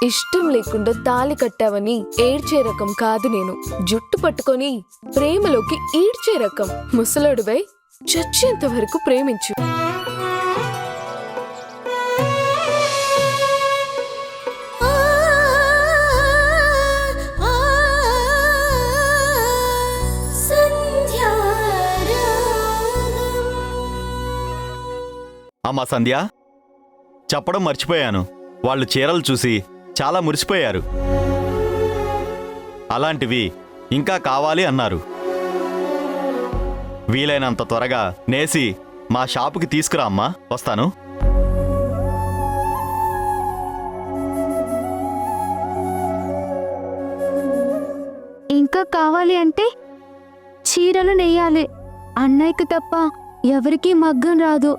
ఇష్టం లేకుండా తాళి కట్టావని ఏడ్చే రకం కాదు నేను. జుట్టు పట్టుకొని ప్రేమలోకి ఈడ్చే రకం. ముసలాడువై చచ్చేంత వరకు ప్రేమించు. అమ్మా సంధ్య, చెప్పడం మర్చిపోయాను. వాళ్ళు చీరలు చూసి చాలా మురిసిపోయారు. అలాంటివి ఇంకా కావాలి అన్నారు. వీలైనంత త్వరగా నేసి మా షాపుకి తీసుకురా అమ్మా. వస్తాను. ఇంకా కావాలి అంటే చీరలు నెయ్యాలి. అన్నయ్యకి తప్ప ఎవరికీ మగ్గం రాదు.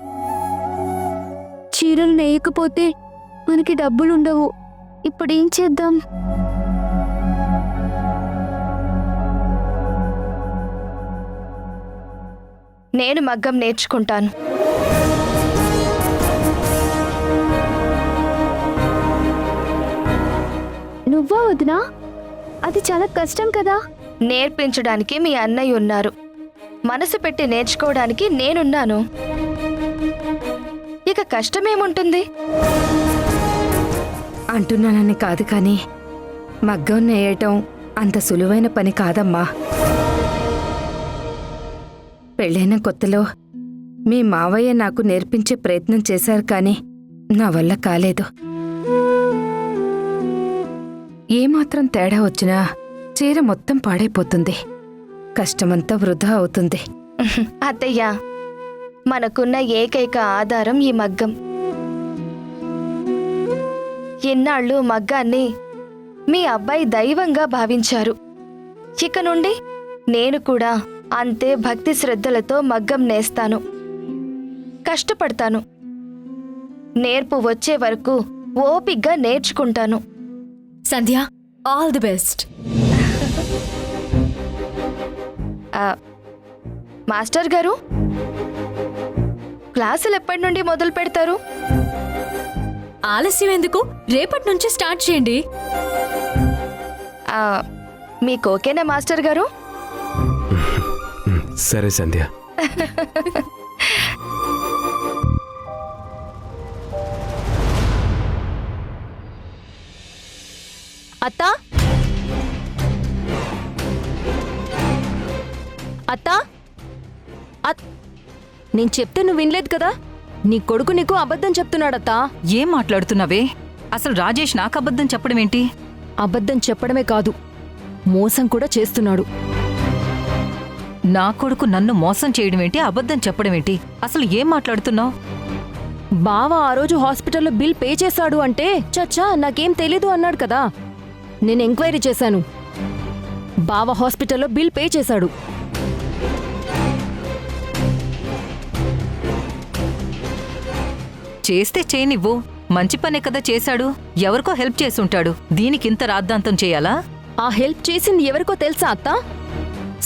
చీరలు నేయకపోతే మనకి డబ్బులుండవు. ఇప్పుడేం చేద్దాం? నేను మగ్గం నేర్చుకుంటాను. నువ్వా వదినా? అది చాలా కష్టం కదా. నేర్పించడానికి మీ అన్నయ్య ఉన్నారు, మనసు పెట్టి నేర్చుకోవడానికి నేనున్నాను. ఇక కష్టమేముంటుంది? అంటున్నానని కాదు కానీ మగ్గం నేయటం అంత సులువైన పని కాదమ్మా. పెళ్ళైన కొత్తలో మీ మావయ్య నాకు నేర్పించే ప్రయత్నం చేశారు కానీ నా వల్ల కాలేదు. ఏమాత్రం తేడా వచ్చినా చీర మొత్తం పాడైపోతుంది. కష్టమంతా వృధా అవుతుంది. అత్తయ్య, మనకున్న ఏకైక ఆధారం ఈ మగ్గం. ఇన్నాళ్ళు మగ్గాన్ని మీ అబ్బాయి దైవంగా భావించారు. ఇక నుండి నేను కూడా అంతే భక్తి శ్రద్ధలతో మగ్గం నేస్తాను, కష్టపడతాను. నేర్పు వచ్చే వరకు ఓపిగ్గా నేర్చుకుంటాను. సంధ్య, ఆల్ ది బెస్ట్. మాస్టర్ గారు, క్లాసులు ఎప్పటి నుండి మొదలు పెడతారు? ఆలస్యం ఎందుకు? రేపటి నుంచి స్టార్ట్ చేయండి. మీకు ఓకేనా మాస్టర్ గారు? సరే సంధ్య. అత్తా, అత్తా, నేను చెప్తే నువ్వు వినలేదు కదా. నీ కొడుకు నీకు అబద్ధం చెప్తున్నాడత్తా. ఏం మాట్లాడుతున్నావే? అసలు రాజేష్ నాకు అబద్ధం చెప్పడం ఏంటి? అబద్ధం చెప్పడమే కాదు, మోసం కూడా చేస్తున్నాడు. నా కొడుకు నన్ను మోసం చేయడం ఏంటి, అబద్ధం చెప్పడం ఏంటి? అసలు ఏం మాట్లాడుతున్నావు? బావ ఆ రోజు హాస్పిటల్లో బిల్ పే చేశాడు అంటే చచ్చా నాకేం తెలీదు అన్నాడు కదా. నేను ఎంక్వైరీ చేశాను. బావ హాస్పిటల్లో బిల్ పే చేశాడు. చేస్తే చేయనివ్వు, మంచి పనే కదా చేశాడు. ఎవరికో హెల్ప్ చేసుంటాడు, దీనికింత రాద్ధాంతం చేయాలా? ఆ హెల్ప్ చేసింది ఎవరికో తెలుసా అత్తా?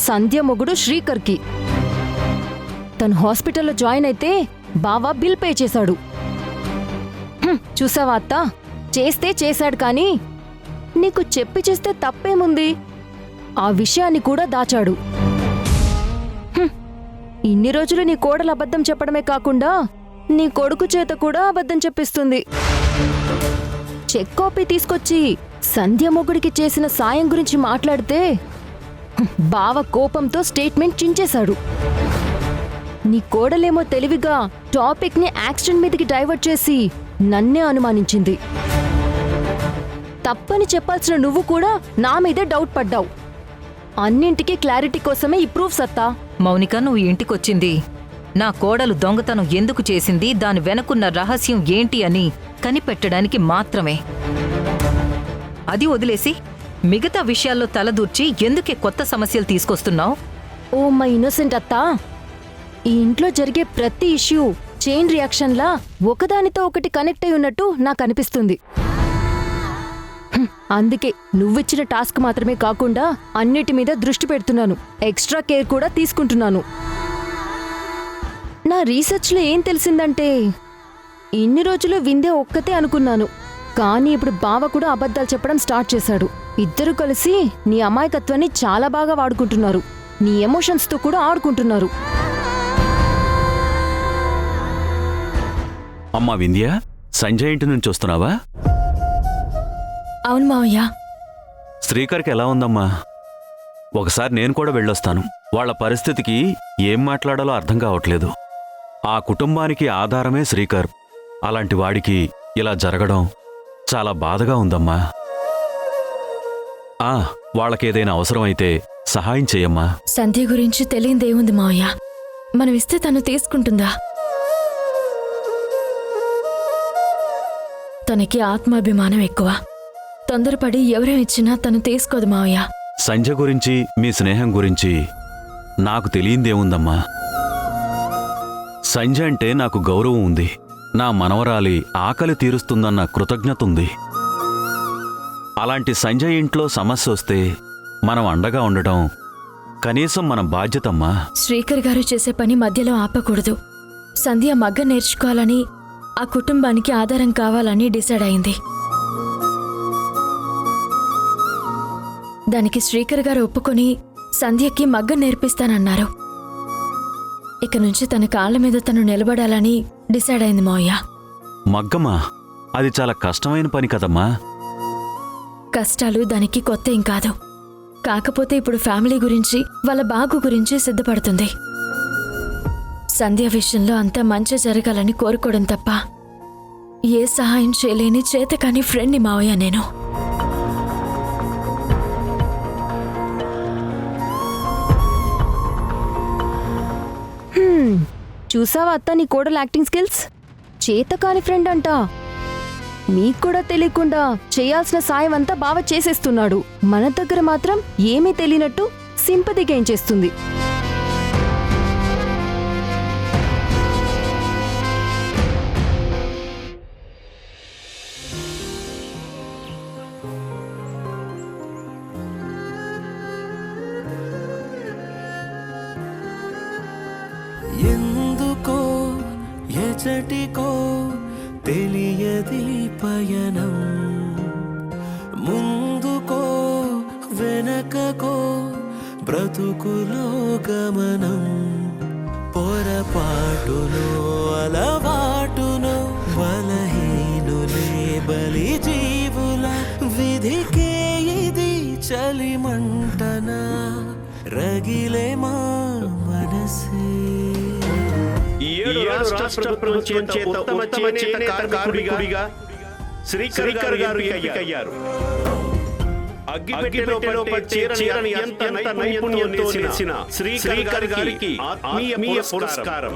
సంధ్య మొగుడు శ్రీకర్కి. తను హాస్పిటల్లో జాయిన్ అయితే బావ బిల్ పే చేశాడు. చూసావా అత్తా, చేస్తే చేశాడు కానీ నీకు చెప్పి చేస్తే తప్పేముంది? ఆ విషయాన్ని కూడా దాచాడు. ఇన్ని రోజులు నీ కోడలు అబద్ధం చెప్పడమే కాకుండా నీ కొడుకు చేత కూడా అబద్ధం చెప్పిస్తుంది. చెక్ కాపీ తీసుకొచ్చి సంధ్య మొగుడికి చేసిన సాయం గురించి మాట్లాడితే బావ కోపంతో స్టేట్మెంట్ చించేశాడు. నీ కోడలేమో తెలివిగా టాపిక్ ని యాక్సిడెంట్ మీదకి డైవర్ట్ చేసి నన్నే అనుమానించింది. తప్పని చెప్పాల్సిన నువ్వు కూడా నా మీదే డౌట్ పడ్డావు. అన్నింటికీ క్లారిటీ కోసమే ఈ ప్రూఫ్స్ అత్తా. మౌనిక, నువ్వు ఇంటికొచ్చింది నా కోడలు దొంగతనం ఎందుకు చేసింది, దాని వెనకున్న రహస్యం ఏంటి అని కనిపెట్టడానికి మాత్రమే. అది వదిలేసి మిగతా విషయాల్లో తలదూర్చి ఎందుకే కొత్త సమస్యలు తీసుకొస్తున్నావు? ఓ మై ఇన్నోసెంట్ అత్తా, ఈ ఇంట్లో జరిగే ప్రతి ఇష్యూ చైన్ రియాక్షన్లా ఒకదానితో ఒకటి కనెక్ట్ అయి ఉన్నట్టు నాకు అనిపిస్తుంది. అందుకే నువ్విచ్చిన టాస్క్ మాత్రమే కాకుండా అన్నిటి మీద దృష్టి పెడుతున్నాను. ఎక్స్ట్రా కేర్ కూడా తీసుకుంటున్నాను. నా రీసెర్చ్లో ఏం తెలిసిందంటే ఇన్ని రోజులు విందే ఒక్కతే అనుకున్నాను, కానీ ఇప్పుడు బావ కూడా అబద్ధాలు చెప్పడం స్టార్ట్ చేశాడు. ఇద్దరు కలిసి నీ అమాయకత్వాన్ని చాలా బాగా వాడుకుంటున్నారు. నీ ఎమోషన్స్తో కూడా ఆడుకుంటున్నారు. అమ్మా వింధ్య, సంజయ్ ఇంటి నుంచి వస్తున్నావా? అవును మావయ్య. శ్రీకర్కి ఎలా ఉందమ్మా? ఒకసారి నేను కూడా వెళ్ళొస్తాను. వాళ్ళ పరిస్థితికి ఏం మాట్లాడాలో అర్థం కావట్లేదు. ఆ కుటుంబానికి ఆధారమే శ్రీకర్. అలాంటి వాడికి ఇలా జరగడం చాలా బాధగా ఉందమ్మా. వాళ్ళకేదైనా అవసరమైతే సహాయం చెయ్యమ్మా. సంధ్య గురించి తెలియదేముంది మావయ్య. మనం ఇస్తే తను తీసుకుంటుందా? తనకి ఆత్మాభిమానం ఎక్కువ. తొందరపడి ఎవరేమిచ్చినా తను తీసుకోదు మావయ్య. సంజయ్ గురించి, మీ స్నేహం గురించి నాకు తెలియందేముందమ్మా. సంజయ్ అంటే నాకు గౌరవం ఉంది. నా మనవరాలి ఆకలి తీరుస్తుందన్న కృతజ్ఞత ఉంది. అలాంటి సంజయ్ ఇంట్లో సమస్య వస్తే మనం అండగా ఉండటం కనీసం మన బాధ్యతమ్మా. శ్రీకర్ గారు చేసే పని మధ్యలో ఆపకూడదు. సంధ్య మగ్గ నేర్చుకోవాలని, ఆ కుటుంబానికి ఆధారం కావాలని డిసైడ్ అయింది. దానికి శ్రీకర్ గారు ఒప్పుకొని సంధ్యకి మగ్గ నేర్పిస్తానన్నారు. ఇక నుంచి తన కాళ్ళ మీద తను నిలబడాలని డిసైడ్ అయింది మావయ్య. మగ్గమా? అది చాలా కష్టమైన పని కదమ్మా. కష్టాలు దానికి కొత్త ఏం కాదు. కాకపోతే ఇప్పుడు ఫ్యామిలీ గురించి, వాళ్ళ బాగు గురించి సిద్ధపడుతుంది. సంధ్య విషయంలో అంతా మంచి జరగాలని కోరుకోవడం తప్ప ఏ సహాయం చేయలేని చేతకాని ఫ్రెండ్ని మావయ్య నేను. చూసావా అత్త నీ కోడలు యాక్టింగ్ స్కిల్స్? చేతకాని ఫ్రెండ్ అంట. మీకు కూడా తెలియకుండా చేయాల్సిన సాయం అంతా బావ చేసేస్తున్నాడు. మన దగ్గర మాత్రం ఏమీ తెలియనట్టు సింపతి గెయిన్ చేస్తుంది. ఎందుకో ఎచటికో తెలియది పయనం, ముందుకో వెనకకో బ్రతుకులో గమనం, పొరపాటులో అలవాటులో బలహీనులే బలి జీవుల విధికే ఇది చలిమంటనా రగిలే మా మనసే. ఈ ఏడు రాష్ట్ర ప్రభుత్వం చేత ఉత్తమ చేనేత కార్మికుడిగా శ్రీకర్ గారు ఎంపికయ్యారు. అగ్గిపెట్టెలో చీరని ఎంత నైపుణ్యంతో నేసిన శ్రీకర్ గారికి ఆత్మీయ పురస్కారం.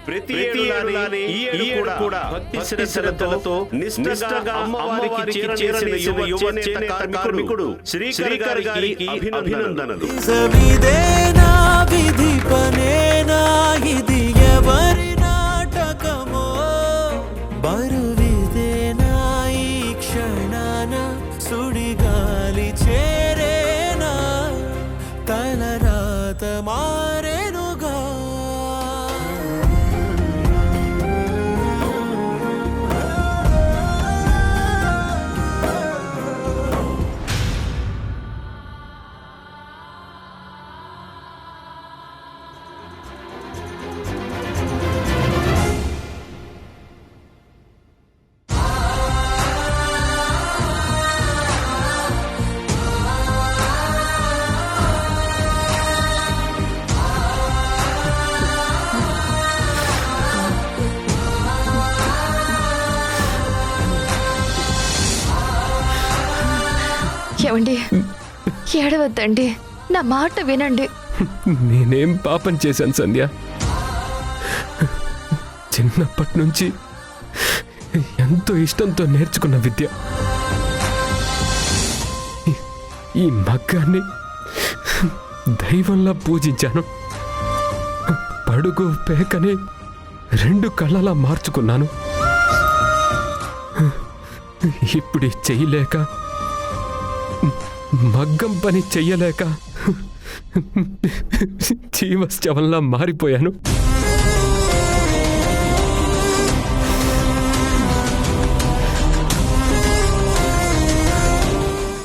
ప్రతి ఏడాది ఈ ఏడు కూడా భక్తి శ్రద్ధలతో నిష్ఠగా అమ్మవారికి చీరని యువ చేనేత కార్మికుడు శ్రీకర్ గారికి అభినందనలు. సవిదేనా విధి పనేనా ఇది ఎవరి నాటకమో, బరువిదేనా ఈ క్షణాన సుడిగాలి చేరేనా, తలరాత మారేనుగా. ఏమండి, ఏడవద్దండి, నా మాట వినండి. నేనేం పాపం చేశాను సంధ్య? చిన్నప్పటి నుంచి ఎంతో ఇష్టంతో నేర్చుకున్న విద్య, ఈ మగ్గాన్ని దైవంలా పూజించాను. పడుగు పేకని రెండు కళ్ళలా మార్చుకున్నాను. ఇప్పుడు చెయ్యలేక, మగ్గం పని చెయ్యలేక జీవశ్చవంలా మారిపోయాను.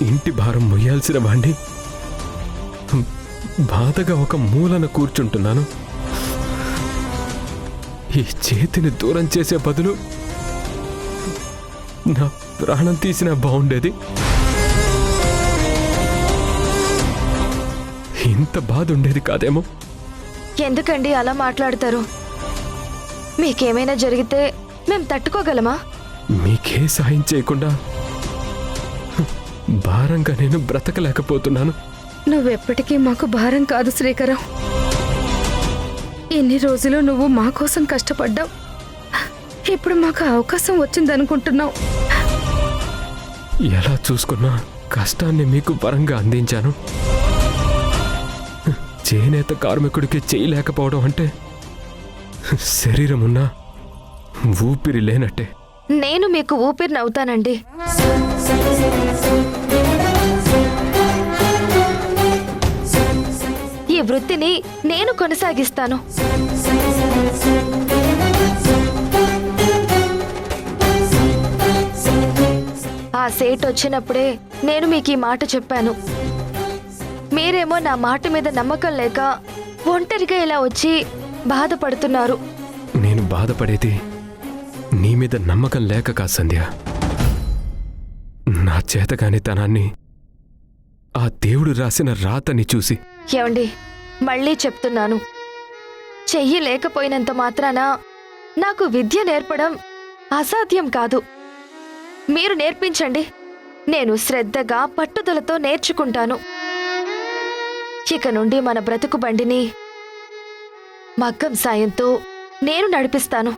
ఇంటి భారం మొయ్యాల్సిన వాణ్ణి బాధగా ఒక మూలన కూర్చుంటున్నాను. ఈ చేతిని దూరం చేసే బదులు నా ప్రాణం తీసినా బాగుండేది. ఇంత బాధ ఉండేది కాదేమో. ఎందుకండి అలా మాట్లాడతారు? మీకేమైనా జరిగితే మేం తట్టుకోగలమా? మీకే సాయం చేయకుండా భారంగా నేను బ్రతకలేకపోతున్నాను. నువ్వెప్పటికీ మాకు భారం కాదు శ్రీకరం. ఎన్ని రోజులు నువ్వు మా కోసం కష్టపడ్డావు. ఇప్పుడు మాకు అవకాశం వచ్చిందనుకుంటున్నావు. ఎలా చూసుకున్నా కష్టాన్ని మీకు వరంగా అందించాను. చేనేత కార్మికుడికి చేయలేకపోవడం అంటే శరీరమున్నా ఊపిరి లేనట్టే. నేను మీకు ఊపిరినవుతానండి. ఈ వృత్తిని నేను కొనసాగిస్తాను. ఆ సేట్ వచ్చినప్పుడే నేను మీకు ఈ మాట చెప్పాను. మీరేమో నా మాట మీద నమ్మకం లేక ఒంటరిగా ఇలా వచ్చి బాధపడుతున్నారు. నేను బాధపడేది నీ మీద నమ్మకం లేక కాదు సంధ్య. నా చేతగానితనాన్ని ఆ దేవుడు రాసిన రాతని చూసి. ఏమండి, మళ్ళీ చెప్తున్నాను, చెయ్యి లేకపోయినంత మాత్రాన నాకు విద్య నేర్పడం అసాధ్యం కాదు. మీరు నేర్పించండి, నేను శ్రద్ధగా పట్టుదలతో నేర్చుకుంటాను. ఇక నుండి మన బ్రతుకు బండిని మగ్గం సాయంతో నేను నడిపిస్తాను.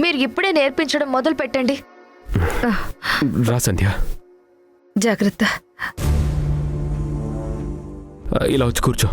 మీరు ఇప్పుడే నేర్పించడం మొదలు పెట్టండి. రా సంధ్య. జాగ్రత్త. ఇలా వచ్చి కూర్చో.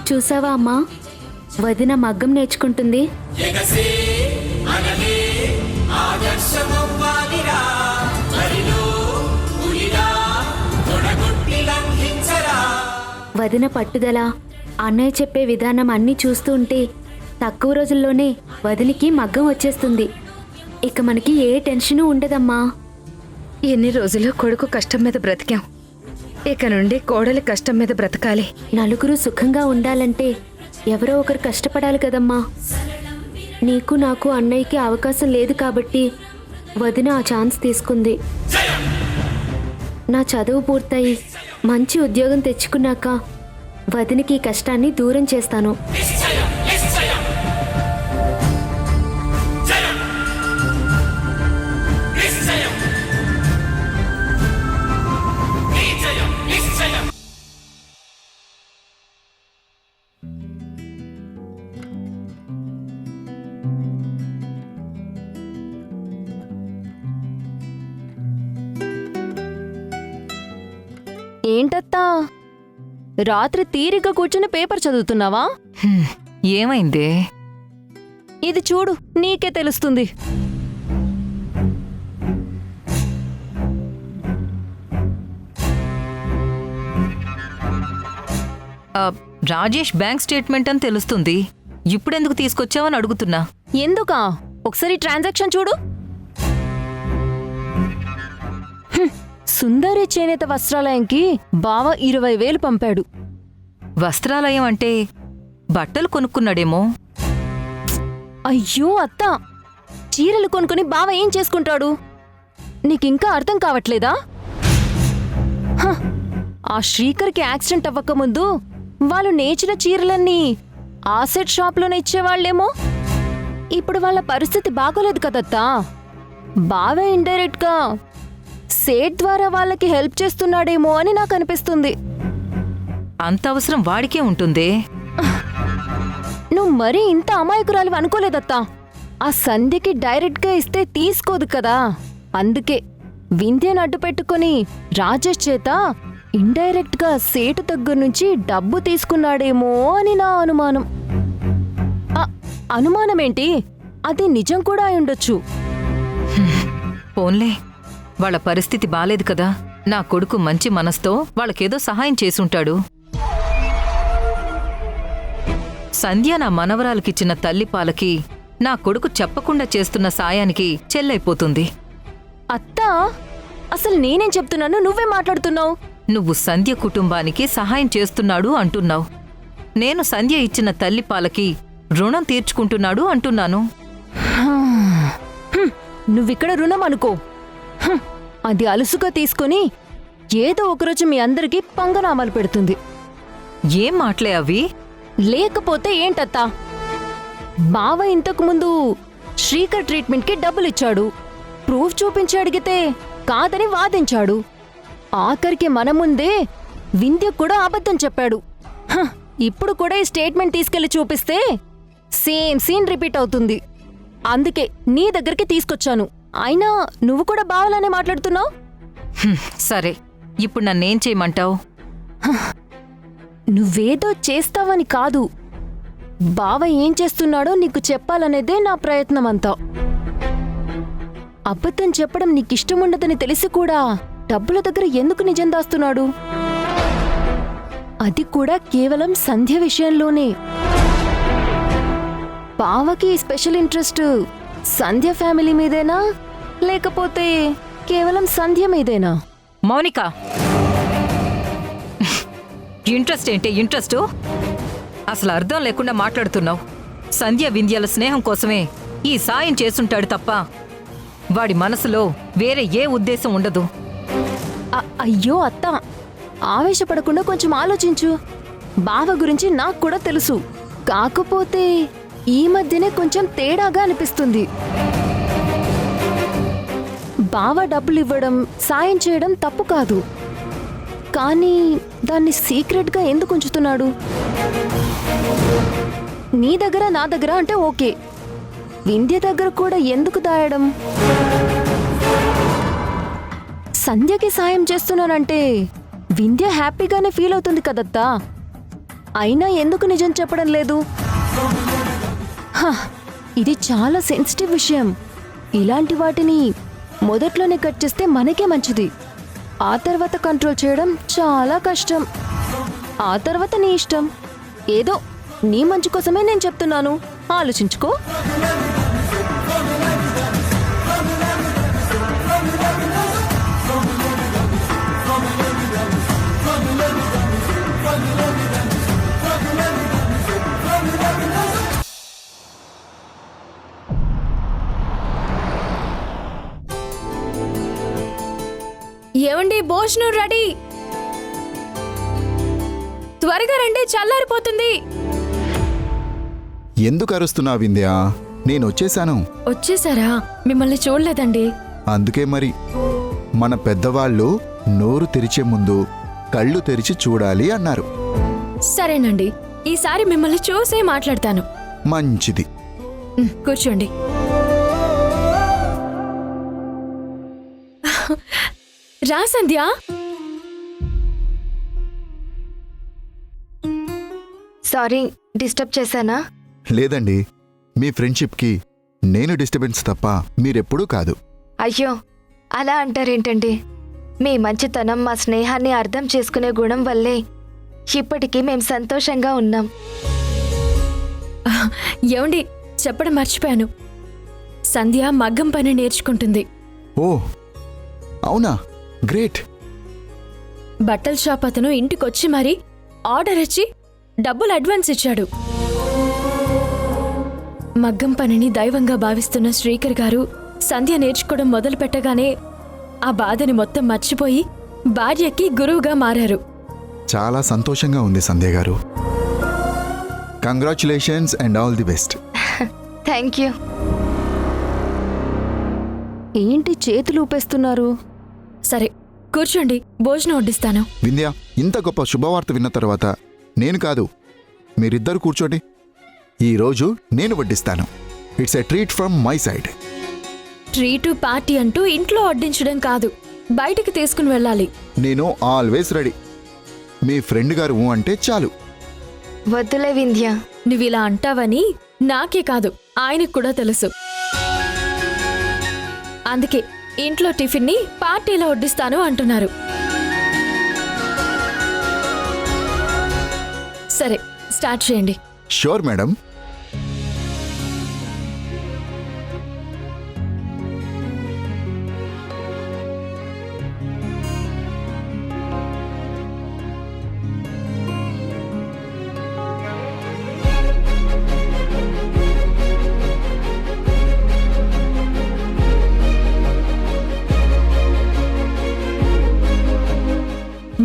చూసావా అమ్మా, వదిన మగ్గం నేర్చుకుంటుంది. వదిన పట్టుదల, అన్నయ్య చెప్పే విధానం అన్నీ చూస్తూ ఉంటే తక్కువ రోజుల్లోనే వదినికి మగ్గం వచ్చేస్తుంది. ఇక మనకి ఏ టెన్షను ఉండదమ్మా. ఎన్ని రోజులు కొడుకు కష్టం మీద బ్రతికాం. ఇక నుండి కోడలి కష్టం మీద బ్రతకాలి. నలుగురు సుఖంగా ఉండాలంటే ఎవరో ఒకరు కష్టపడాలి కదమ్మా. నీకు నాకు అన్నయ్యకి అవకాశం లేదు కాబట్టి వదిన ఆ ఛాన్స్ తీసుకుంది. నా చదువు పూర్తయి మంచి ఉద్యోగం తెచ్చుకున్నాక వదినికి ఈ కష్టాన్ని దూరం చేస్తాను. ఏంటత్తా, రాత్రి తీరిగ్గా కూర్చుని పేపర్ చదువుతున్నావా? ఏమైందే? ఇది చూడు, నీకే తెలుస్తుంది. రాజేష్ బ్యాంక్ స్టేట్మెంట్ అని తెలుస్తుంది. ఇప్పుడెందుకు తీసుకొచ్చావని అడుగుతున్నా. ఎందుకా? ఒకసారి ట్రాన్సాక్షన్ చూడు. సుందరి చేనేత వస్త్రాలయంకి బావ 20,000 పంపాడు. వస్త్రాలయం అంటే బట్టలు కొనుక్కున్నాడేమో. అయ్యో అత్త, చీరలు కొనుక్కొని బావ ఏం చేసుకుంటాడు? నీకింకా అర్థం కావట్లేదా? ఆ శ్రీకర్కి యాక్సిడెంట్ అవ్వకముందు వాళ్ళు నేచిన చీరలన్నీ ఆసెట్ షాప్లోనే ఇచ్చేవాళ్లేమో. ఇప్పుడు వాళ్ళ పరిస్థితి బాగోలేదు కదత్తా. బావే ఇండైరెక్ట్గా సేట్ ద్వారా వాళ్ళకి హెల్ప్ చేస్తున్నాడేమో అని నాకు అనిపిస్తుంది. అంత అవసరం వాడికే ఉంటుందే. నువ్వు మరీ ఇంత అమాయకురాలు అనుకోలేదత్తా. ఆ సంధ్యకి డైరెక్ట్గా ఇస్తే తీసుకోదు కదా, అందుకే వింధ్యను అడ్డు పెట్టుకుని రాజేష్ చేత ఇండైరెక్ట్గా సేటు దగ్గర నుంచి డబ్బు తీసుకున్నాడేమో అని నా అనుమానం. అనుమానమేంటి, అది నిజం కూడా అయి ఉండొచ్చు. పోన్లే, వాళ్ళ పరిస్థితి బాలేదు కదా. నా కొడుకు మంచి మనసుతో వాళ్ళకేదో సహాయం చేసుంటాడు. సంధ్య నా మనవరాలకిచ్చిన తల్లిపాలకి నా కొడుకు చెప్పకుండా చేస్తున్న సాయానికి చెల్లైపోతుంది. అత్తా, అసలు నేనేం చెప్తున్నాను, నువ్వే మాట్లాడుతున్నావు. నువ్వు సంధ్య కుటుంబానికి సహాయం చేస్తున్నాడు అంటున్నావు. నేను సంధ్య ఇచ్చిన తల్లిపాలకి రుణం తీర్చుకుంటున్నాడు అంటున్నాను. నువ్విక్కడ రుణం అనుకో. అది అలుసుగా తీసుకొని ఏదో ఒకరోజు మీ అందరికీ పంగనామాలు పెడుతుంది. ఏం మాటలే అవి? లేకపోతే ఏంటత్తా, బావ ఇంతకుముందు శ్రీకర్ ట్రీట్మెంట్కి డబ్బులిచ్చాడు. ప్రూఫ్ చూపించి అడిగితే కాదని వాదించాడు. ఆఖరికి మన ముందే వింధ్య కూడా అబద్ధం చెప్పాడు. ఇప్పుడు కూడా ఈ స్టేట్మెంట్ తీసుకెళ్లి చూపిస్తే సేమ్ సీన్ రిపీట్ అవుతుంది. అందుకే నీ దగ్గరికి తీసుకొచ్చాను. అయినా నువ్వు కూడా బావలానే మాట్లాడుతున్నావు. సరే, ఇప్పుడు నన్నేం చేయమంటావు? నువ్వేదో చేస్తావని కాదు, బావ ఏం చేస్తున్నాడో నీకు చెప్పాలనేదే నా ప్రయత్నం అంతా. అబద్ధం చెప్పడం నీకిష్టముండదని తెలిసి కూడా డబ్బుల దగ్గర ఎందుకు నిజం దాస్తున్నాడు? అది కూడా కేవలం సంధ్య విషయంలోనే. బావకి స్పెషల్ ఇంట్రెస్ట్ సంధ్య ఫ్యామిలీ మీదేనా, లేకపోతే కేవలం సంధ్య మీదేనా? మౌనిక, ఇంట్రెస్ట్ ఏంటి ఇంట్రెస్టు? అసలు అర్థం లేకుండా మాట్లాడుతున్నావు. సంధ్య వింధ్యల స్నేహం కోసమే ఈ సాయం చేసుంటాడు తప్ప వాడి మనసులో వేరే ఏ ఉద్దేశం ఉండదు. అయ్యో అత్త, ఆవేశపడకుండా కొంచెం ఆలోచించు. బావ గురించి నాకు కూడా తెలుసు. కాకపోతే ఈ మధ్యనే కొంచెం తేడాగా అనిపిస్తుంది. బావ డబ్బులు ఇవ్వడం, సాయం చేయడం తప్పు కాదు, కానీ దాన్ని సీక్రెట్గా ఎందుకు ఉంచుతున్నాడు? నీ దగ్గర నా దగ్గర అంటే ఓకే, వింధ్య దగ్గర కూడా ఎందుకు దాయడం? సంధ్యకి సాయం చేస్తున్నానంటే వింధ్య హ్యాపీగానే ఫీల్ అవుతుంది కదత్తా. అయినా ఎందుకు నిజం చెప్పడం లేదు? ఇది చాలా సెన్సిటివ్ విషయం. ఇలాంటి వాటిని మొదట్లోనే కట్ చేస్తే మనకే మంచిది. ఆ తర్వాత కంట్రోల్ చేయడం చాలా కష్టం. ఆ తర్వాత నీ ఇష్టం. ఏదో నీ మంచి కోసమే నేను చెప్తున్నాను, ఆలోచించుకో. ఏమండి, భోజనం రెడీ, త్వరగా రండి, చల్లారిపోతుంది. ఎందుకు అరుస్తున్నావు వింధ్యా? నేను వచ్చేశాను. వచ్చేసారా? మిమ్మల్ని చూడలేదండి. అందుకే మరి మన పెద్దవాళ్ళు నోరు తెరిచే ముందు కళ్ళు తెరిచి చూడాలి అన్నారు. సరేనండి, ఈసారి మిమ్మల్ని చూసే మాట్లాడతాను. మంచిది. కూర్చోండి. రా సంధ్య. సారీ, డిస్టర్బ్ చేశానా? లేదండి, మీ ఫ్రెండ్షిప్కి నేను డిస్టర్బెన్స్ తప్ప మీరెప్పుడూ కాదు. అయ్యో, అలా అంటారేంటండి? మీ మంచితనం, మా స్నేహాన్ని అర్థం చేసుకునే గుణం వల్లే ఇప్పటికీ మేం సంతోషంగా ఉన్నాం. ఏమండి, చెప్పడం మర్చిపోయాను. సంధ్య మగ్గం పని నేర్చుకుంటుంది. ఓ అవునా, గ్రేట్. బట్టల షాప్ అతను ఇంటికొచ్చి మరీ ఆర్డర్ ఇచ్చి డబ్బులు అడ్వాన్స్ ఇచ్చాడు. మగ్గం పనిని దైవంగా భావిస్తున్న శ్రీకర్ గారు సంధ్య నేర్చుకోవడం మొదలు పెట్టగానే ఆ బాధని మొత్తం మర్చిపోయి భార్యకి గురువుగా మారారు. చాలా సంతోషంగా ఉంది సంధ్య గారు. Congratulations and all the best. Thank you. ఏంటి చేతులు ఊపేస్తున్నారు? సరే కూర్చోండి, భోజనం వడ్డిస్తాను. వింధ్య, ఇంత గొప్ప శుభవార్త విన్న తర్వాత నేను కాదు, మీరిద్దరు కూర్చోండి. ఈరోజు నేను వడ్డిస్తాను. It's a treat from my side. Treat party అంటూ ఇంట్లో వడ్డించడం కాదు, బయటికి తీసుకుని వెళ్ళాలి. నేను ఆల్వేస్ రెడీ. మీ ఫ్రెండ్ గారు అంటే చాలు. వద్దులే వింధ్య. నువ్విలా అంటావని నాకే కాదు ఆయనకు కూడా తెలుసు. అందుకే ఇంట్లో టిఫిన్ని పార్టీలో వడ్డిస్తాను అంటున్నారు. సరే స్టార్ట్ చేయండి. Sure madam.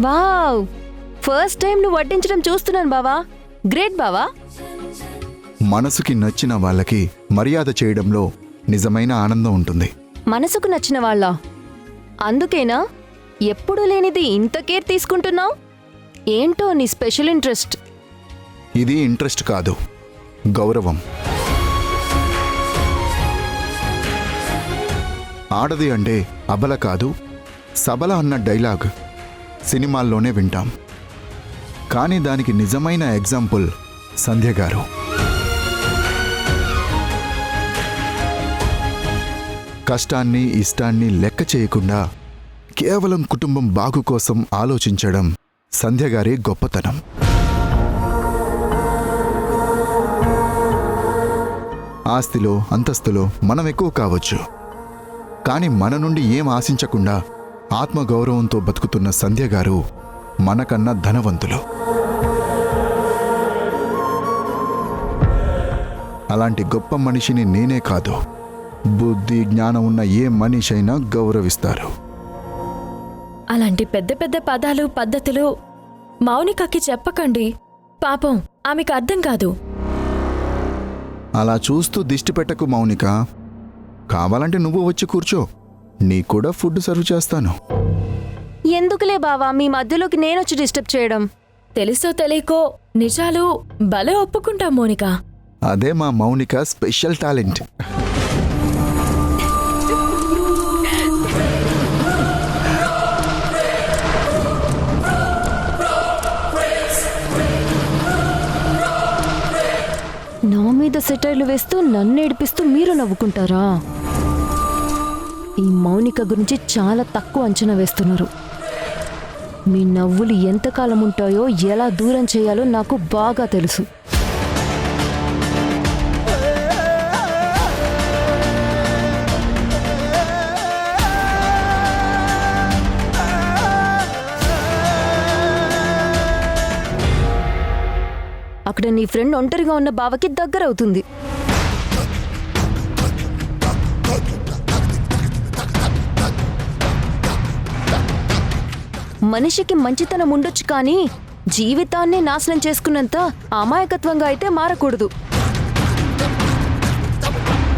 Wow, first time నువ్వు వడ్డించడం చూస్తున్నాను బావా. గ్రేట్ బావా. మనసుకి నచ్చిన వాళ్ళకి మర్యాద చేయడంలో నిజమైన ఆనందం ఉంటుంది. మనసుకు నచ్చిన వాళ్ళ? అందుకేనా ఎప్పుడూ లేనిది ఇంత కేర్ తీసుకుంటున్నావు? ఏంటో నీ స్పెషల్ ఇంట్రెస్ట్? ఇది ఇంట్రెస్ట్ కాదు, గౌరవం. ఆడది అంటే అబల కాదు, సబల అన్న డైలాగ్ సినిమాల్లోనే వింటాం. కానీ దానికి నిజమైన ఎగ్జాంపుల్ సంధ్య గారు. కష్టాన్ని ఇష్టాన్ని లెక్క చేయకుండా కేవలం కుటుంబం బాగు కోసం ఆలోచించడం సంధ్య గారి గొప్పతనం. ఆస్తిలో అంతస్తులో మనం ఎక్కువ కావచ్చు, కానీ మన నుండి ఏం ఆశించకుండా ఆత్మగౌరవంతో బతుకుతున్న సంధ్య గారు మనకన్నా ధనవంతులు. అలాంటి గొప్ప మనిషిని నేనే కాదు, బుద్ధి జ్ఞానం ఉన్న ఏ మనిషైనా గౌరవిస్తారు. అలాంటి పెద్ద పెద్ద పదాలు పద్ధతులు మౌనికకి చెప్పకండి. పాపం ఆమెకు అర్థం కాదు. అలా చూస్తూ దిష్టి పెట్టకు మౌనిక. కావాలంటే నువ్వు వచ్చి కూర్చో, నీకు కూడా ఫుడ్ సర్వ్ చేస్తాను. ఎందుకులే బావా మీ మధ్యలోకి నేనొచ్చి డిస్టర్బ్ చేయడం. తెలుసో తెలియకో నిజాలు భలే ఒప్పుకుంటాం మౌనిక. అదే మా మౌనిక స్పెషల్ టాలెంట్. నా మీద సెటైర్లు వేస్తూ నన్ను ఏడిపిస్తూ మీరు నవ్వుకుంటారా? ఈ మౌనిక గురించి చాలా తక్కువ అంచనా వేస్తున్నారు. మీ నవ్వులు ఎంతకాలం ఉంటాయో ఎలా దూరం చేయాలో నాకు బాగా తెలుసు. అక్కడ నీ ఫ్రెండ్ ఒంటరిగా ఉన్న బావకి దగ్గరవుతుంది. మనిషికి మంచితనం ఉండొచ్చు కానీ జీవితాన్ని నాశనం చేసుకున్నంత అమాయకత్వంగా అయితే మారకూడదు.